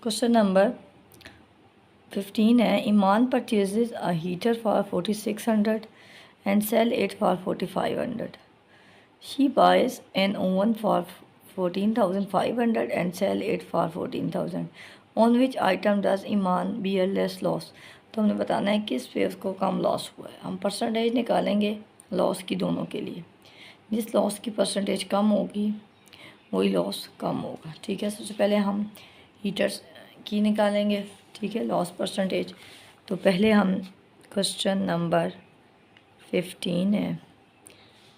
Question number 15 है, Iman purchases a heater for 4600 and sell it for 4500. She buys an oven for 14,500 and sell it for 14,000. On which item does Iman bear less loss? तो हमने बताना है किस पे उसको कम loss हुआ है। हम परसेंटेज निकालेंगे लॉस की दोनों के लिए। जिस लॉस की परसेंटेज कम होगी वही लॉस कम होगा। ठीक है, सबसे पहले हम हीटर्स की निकालेंगे। ठीक है, लॉस परसेंटेज। तो पहले हम क्वेश्चन नंबर 15 है,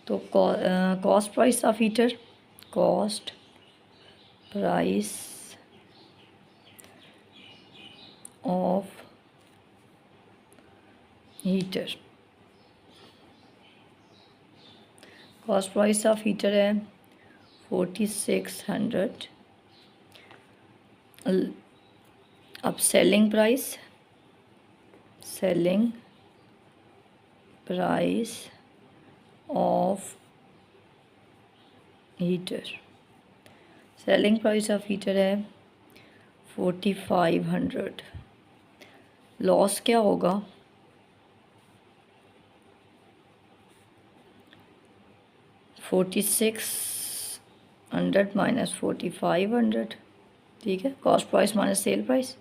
तो cost price of heater, cost price of heater, cost price of heater है 4600। अब selling price of heater, selling price of heater है 4500। लॉस क्या होगा? 4600 माइनस 4500। ठीक है, cost price minus sale price,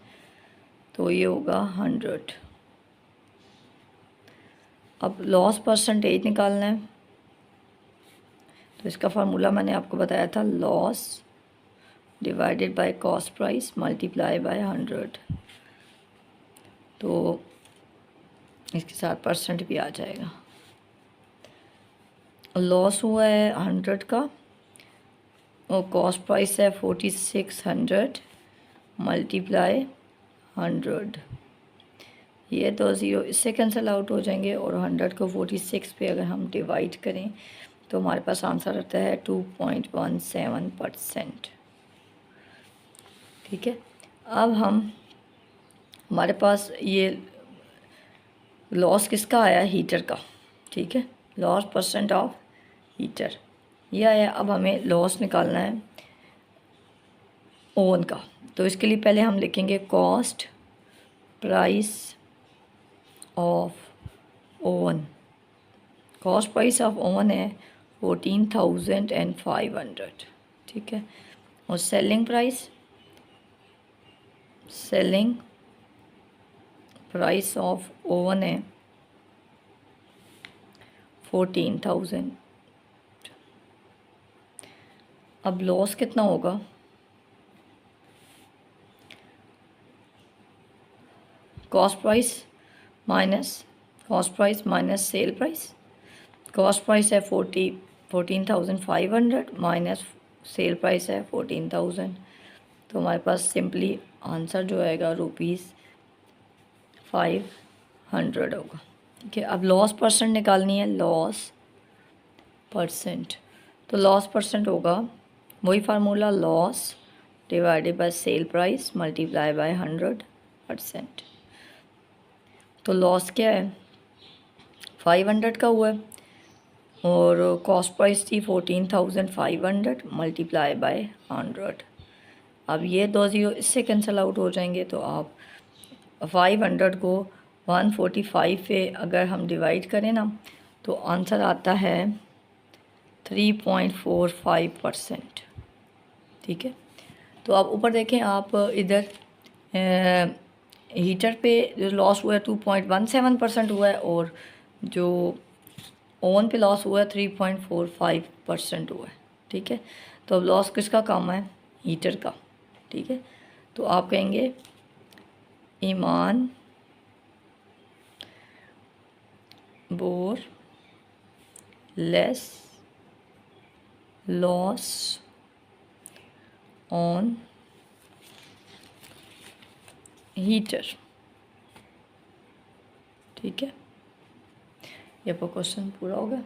तो ये होगा 100। अब लॉस परसेंटेज निकालना है, तो इसका फार्मूला मैंने आपको बताया था, loss divided by cost price multiply by 100। तो इसके साथ परसेंट भी आ जाएगा। लॉस हुआ है 100 का और कॉस्ट प्राइस है 4600 मल्टीप्लाई 100। ये तो ज़ीरो इससे कैंसिल आउट हो जाएंगे और 100 को 46 पे अगर हम डिवाइड करें तो हमारे पास आंसर आता है 2.17%। ठीक है, अब हमारे पास ये लॉस किसका आया? हीटर का। ठीक है, लॉस परसेंट ऑफ हीटर ये आया। अब हमें लॉस निकालना है ओवन का, तो इसके लिए पहले हम लिखेंगे cost price of oven. Cost price of oven है 14,500। ठीक है, और सेलिंग प्राइस ऑफ ओवन है 14,000। अब लॉस कितना होगा? Cost price minus sale price. Cost price है 14,500 माइनस सेल प्राइस है 14,000। तो हमारे पास सिंपली आंसर जो आएगा ₹500 होगा। ठीक है, अब लॉस परसेंट निकालनी है, लॉस परसेंट। तो लॉस परसेंट होगा वही formula, loss divided by sale price multiply by 100%। तो लॉस क्या है? 500 का हुआ है और कॉस्ट प्राइस थी 14,500 मल्टीप्लाई बाय 100। अब ये दो ज़ीरो इससे कैंसिल आउट हो जाएंगे, तो आप 500 को 145 पे अगर हम डिवाइड करें ना तो आंसर आता है 3.45%। ठीक है, तो आप ऊपर देखें, आप इधर हीटर पे जो लॉस हुआ है 2.17% हुआ है और जो ओवन पे लॉस हुआ है 3.45% हुआ है। ठीक है, तो अब लॉस किसका कम है? हीटर का। ठीक है, तो आप कहेंगे Iman bore less loss on heater. ठीक है, ये आपका क्वेश्चन पूरा हो गया।